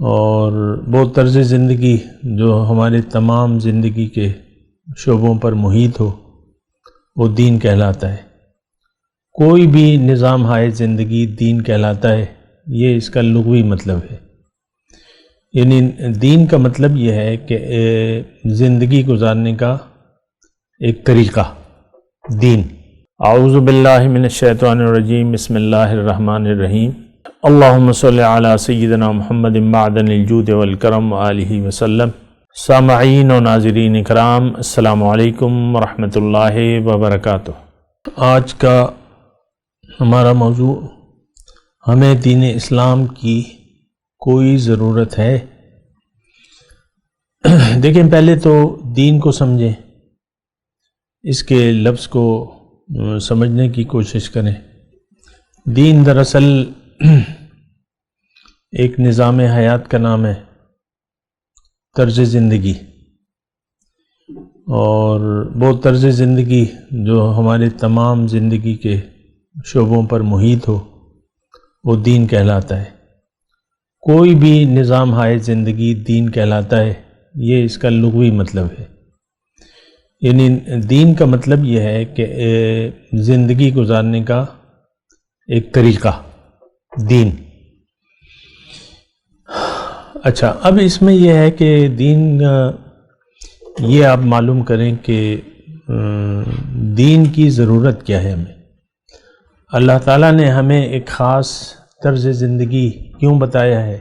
اور وہ طرز زندگی جو ہمارے تمام زندگی کے شعبوں پر محیط ہو وہ دین کہلاتا ہے۔ کوئی بھی نظام ہائے زندگی دین کہلاتا ہے، یہ اس کا لغوی مطلب ہے۔ یعنی دین کا مطلب یہ ہے کہ زندگی گزارنے کا ایک طریقہ، دین۔ اعوذ باللہ من الشیطان الرجیم، بسم اللہ الرحمن الرحیم۔ اللہم صلی علی سیدنا محمد معدن الجود والکرم وآلہ وسلم۔ سامعین و ناظرین اکرام، السلام علیکم ورحمۃ اللہ وبرکاتہ۔ آج کا ہمارا موضوع، ہمیں دین اسلام کی کوئی ضرورت ہے؟ دیکھیں، پہلے تو دین کو سمجھیں، اس کے لفظ کو سمجھنے کی کوشش کریں۔ دین دراصل ایک نظام حیات کا نام ہے، طرز زندگی، اور وہ طرز زندگی جو ہمارے تمام زندگی کے شعبوں پر محیط ہو وہ دین کہلاتا ہے۔ کوئی بھی نظام ہائے زندگی دین کہلاتا ہے، یہ اس کا لغوی مطلب ہے۔ یعنی دین کا مطلب یہ ہے کہ زندگی گزارنے کا ایک طریقہ، دین۔ اچھا، اب اس میں یہ ہے کہ دین، یہ آپ معلوم کریں کہ دین کی ضرورت کیا ہے ہمیں۔ اللہ تعالیٰ نے ہمیں ایک خاص طرز زندگی کیوں بتایا ہے،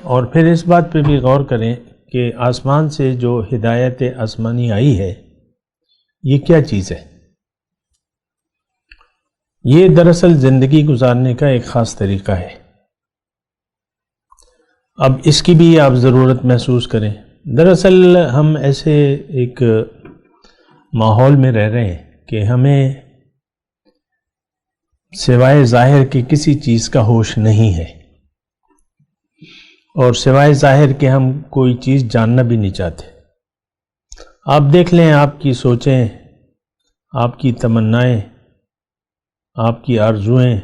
اور پھر اس بات پہ بھی غور کریں کہ آسمان سے جو ہدایت آسمانی آئی ہے یہ کیا چیز ہے۔ یہ دراصل زندگی گزارنے کا ایک خاص طریقہ ہے۔ اب اس کی بھی آپ ضرورت محسوس کریں۔ دراصل ہم ایسے ایک ماحول میں رہ رہے ہیں کہ ہمیں سوائے ظاہر کی کسی چیز کا ہوش نہیں ہے، اور سوائے ظاہر کے ہم کوئی چیز جاننا بھی نہیں چاہتے۔ آپ دیکھ لیں، آپ کی سوچیں، آپ کی تمنائیں، آپ کی آرزوئیں،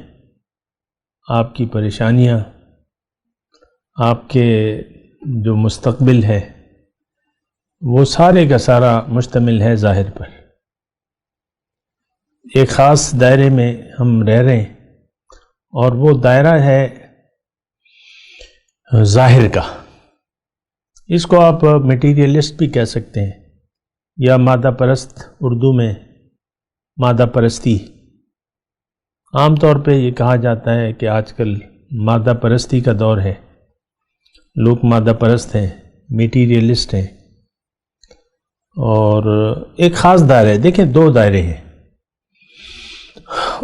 آپ کی پریشانیاں، آپ کے جو مستقبل ہے وہ سارے کا سارا مشتمل ہے ظاہر پر۔ ایک خاص دائرے میں ہم رہ رہے ہیں، اور وہ دائرہ ہے ظاہر کا۔ اس کو آپ میٹیریلسٹ بھی کہہ سکتے ہیں، یا مادہ پرست، اردو میں مادہ پرستی۔ عام طور پہ یہ کہا جاتا ہے کہ آج کل مادہ پرستی کا دور ہے، لوگ مادہ پرست ہیں، میٹیریلسٹ ہیں۔ اور ایک خاص دائرہ ہے، دیکھیں دو دائرے ہیں،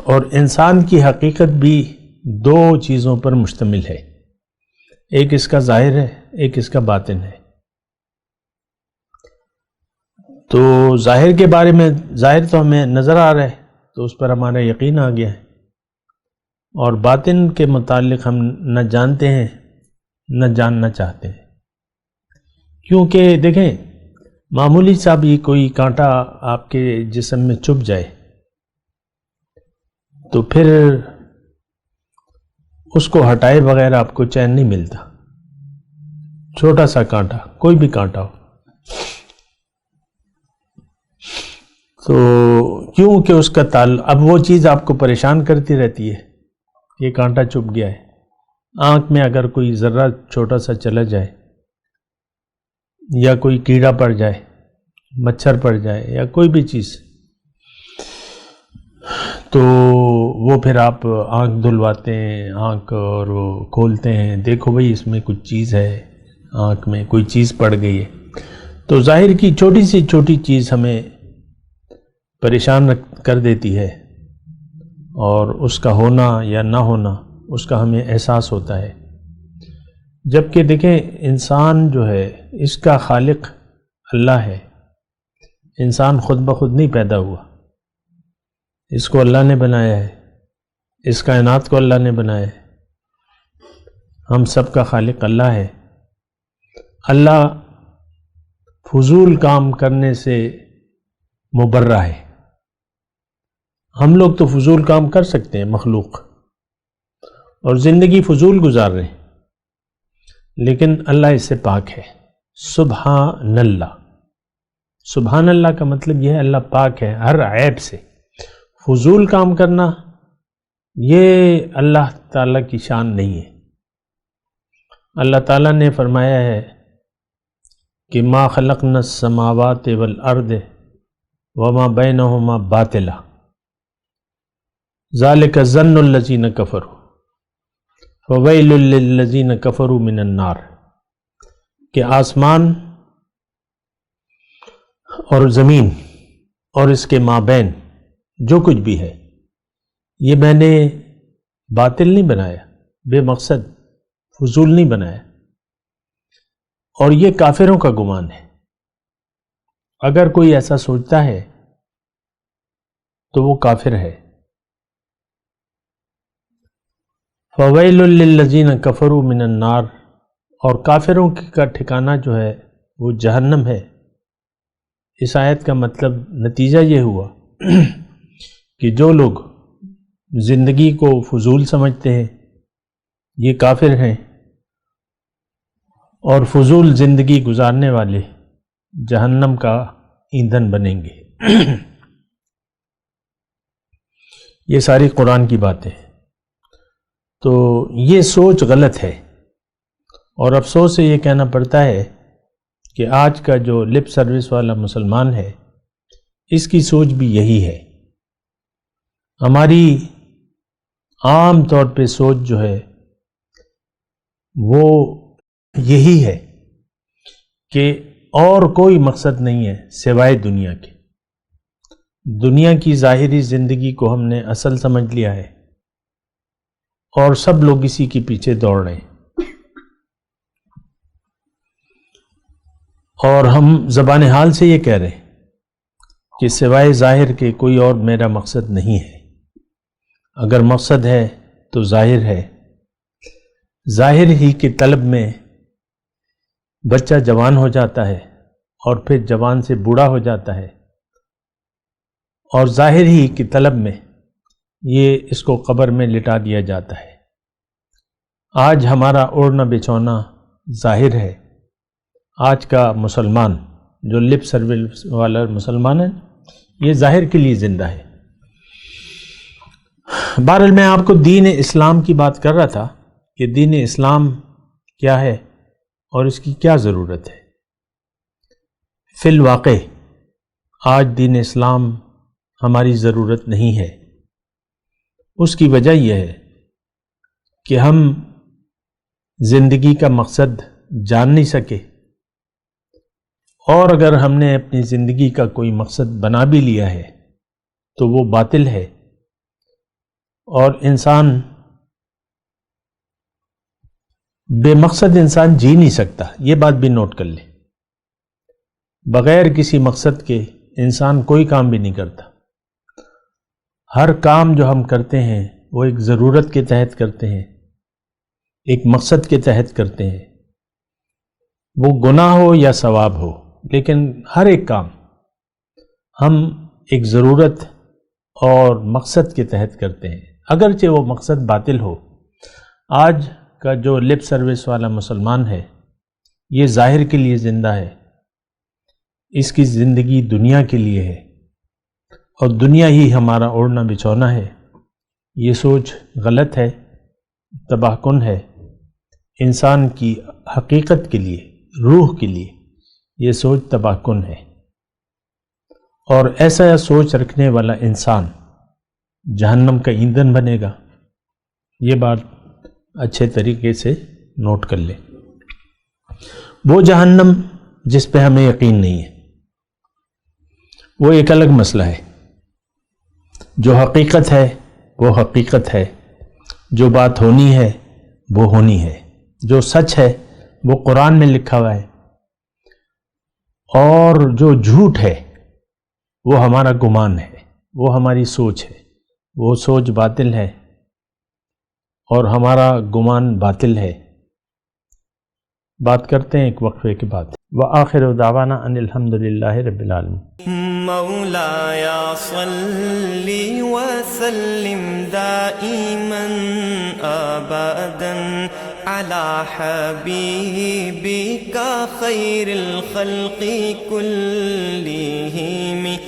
اور انسان کی حقیقت بھی دو چیزوں پر مشتمل ہے، ایک اس کا ظاہر ہے، ایک اس کا باطن ہے۔ تو ظاہر کے بارے میں، ظاہر تو ہمیں نظر آ رہا ہے تو اس پر ہمارا یقین آ گیا ہے، اور باطن کے متعلق ہم نہ جانتے ہیں نہ جاننا چاہتے ہیں۔ کیونکہ دیکھیں، معمولی سا بھی کوئی کانٹا آپ کے جسم میں چبھ جائے تو پھر اس کو ہٹائے بغیر آپ کو چین نہیں ملتا۔ چھوٹا سا کانٹا، کوئی بھی کانٹا ہو، تو کیونکہ اس کا اب وہ چیز آپ کو پریشان کرتی رہتی ہے، یہ کانٹا چبھ گیا ہے۔ آنکھ میں اگر کوئی ذرہ چھوٹا سا چلا جائے، یا کوئی کیڑا پڑ جائے، مچھر پڑ جائے، یا کوئی بھی چیز، تو وہ پھر آپ آنکھ دھلواتے ہیں، آنکھ اور وہ کھولتے ہیں، دیکھو بھئی اس میں کچھ چیز ہے، آنکھ میں کوئی چیز پڑ گئی ہے۔ تو ظاہر کی چھوٹی سی چھوٹی چیز ہمیں پریشان کر دیتی ہے، اور اس کا ہونا یا نہ ہونا، اس کا ہمیں احساس ہوتا ہے۔ جبکہ دیکھیں، انسان جو ہے اس کا خالق اللہ ہے، انسان خود بخود نہیں پیدا ہوا، اس کو اللہ نے بنایا ہے، اس کائنات کو اللہ نے بنایا ہے، ہم سب کا خالق اللہ ہے۔ اللہ فضول کام کرنے سے مبرہ ہے۔ ہم لوگ تو فضول کام کر سکتے ہیں، مخلوق، اور زندگی فضول گزار رہے ہیں، لیکن اللہ اس سے پاک ہے۔ سبحان اللہ، سبحان اللہ کا مطلب یہ ہے اللہ پاک ہے ہر عیب سے۔ فضول کام کرنا یہ اللہ تعالیٰ کی شان نہیں ہے۔ اللہ تعالیٰ نے فرمایا ہے کہ ما خلقنا السماوات والارض وما بینہما باطلا ذالک ظن الذین کفروا فویل للذین کفروا من النار، کہ آسمان اور زمین اور اس کے مابین جو کچھ بھی ہے یہ میں نے باطل نہیں بنایا، بے مقصد فضول نہیں بنایا، اور یہ کافروں کا گمان ہے۔ اگر کوئی ایسا سوچتا ہے تو وہ کافر ہے۔ فویل للذین کفروا من النار، اور کافروں کا ٹھکانہ جو ہے وہ جہنم ہے۔ اس آیت کا مطلب نتیجہ یہ ہوا کہ جو لوگ زندگی کو فضول سمجھتے ہیں یہ کافر ہیں، اور فضول زندگی گزارنے والے جہنم کا ایندھن بنیں گے۔ یہ ساری قرآن کی باتیں ہیں۔ تو یہ سوچ غلط ہے، اور افسوس سے یہ کہنا پڑتا ہے کہ آج کا جو لپ سروس والا مسلمان ہے اس کی سوچ بھی یہی ہے۔ ہماری عام طور پہ سوچ جو ہے وہ یہی ہے کہ اور کوئی مقصد نہیں ہے سوائے دنیا کے۔ دنیا کی ظاہری زندگی کو ہم نے اصل سمجھ لیا ہے، اور سب لوگ اسی کے پیچھے دوڑ رہے ہیں، اور ہم زبان حال سے یہ کہہ رہے ہیں کہ سوائے ظاہر کے کوئی اور میرا مقصد نہیں ہے۔ اگر مقصد ہے تو ظاہر ہے۔ ظاہر ہی کی طلب میں بچہ جوان ہو جاتا ہے، اور پھر جوان سے بوڑھا ہو جاتا ہے، اور ظاہر ہی کی طلب میں یہ اس کو قبر میں لٹا دیا جاتا ہے۔ آج ہمارا اوڑھنا بچھونا ظاہر ہے۔ آج کا مسلمان جو لپ سروس والا مسلمان ہے یہ ظاہر کے لیے زندہ ہے۔ بہرحال میں آپ کو دین اسلام کی بات کر رہا تھا کہ دین اسلام کیا ہے اور اس کی کیا ضرورت ہے۔ فی الواقع آج دین اسلام ہماری ضرورت نہیں ہے۔ اس کی وجہ یہ ہے کہ ہم زندگی کا مقصد جان نہیں سکے، اور اگر ہم نے اپنی زندگی کا کوئی مقصد بنا بھی لیا ہے تو وہ باطل ہے، اور انسان بے مقصد انسان جی نہیں سکتا۔ یہ بات بھی نوٹ کر لیں، بغیر کسی مقصد کے انسان کوئی کام بھی نہیں کرتا۔ ہر کام جو ہم کرتے ہیں وہ ایک ضرورت کے تحت کرتے ہیں، ایک مقصد کے تحت کرتے ہیں، وہ گناہ ہو یا ثواب ہو، لیکن ہر ایک کام ہم ایک ضرورت اور مقصد کے تحت کرتے ہیں، اگرچہ وہ مقصد باطل ہو۔ آج کا جو لپ سروس والا مسلمان ہے یہ ظاہر کے لیے زندہ ہے، اس کی زندگی دنیا کے لیے ہے، اور دنیا ہی ہمارا اوڑھنا بچھونا ہے۔ یہ سوچ غلط ہے، تباہ کن ہے۔ انسان کی حقیقت کے لیے، روح کے لیے یہ سوچ تباہ کن ہے، اور ایسا سوچ رکھنے والا انسان جہنم کا ایندھن بنے گا۔ یہ بات اچھے طریقے سے نوٹ کر لیں۔ وہ جہنم جس پہ ہمیں یقین نہیں ہے وہ ایک الگ مسئلہ ہے۔ جو حقیقت ہے وہ حقیقت ہے، جو بات ہونی ہے وہ ہونی ہے، جو سچ ہے وہ قرآن میں لکھا ہوا ہے، اور جو جھوٹ ہے وہ ہمارا گمان ہے، وہ ہماری سوچ ہے، وہ سوچ باطل ہے اور ہمارا گمان باطل ہے۔ بات کرتے ہیں ایک وقفے کے بعد۔ وآخر دعوانا ان الحمد للہ رب العالمین۔ مولاي صل وسلم دائما ابدا على حبيبك خير الخلق كلهم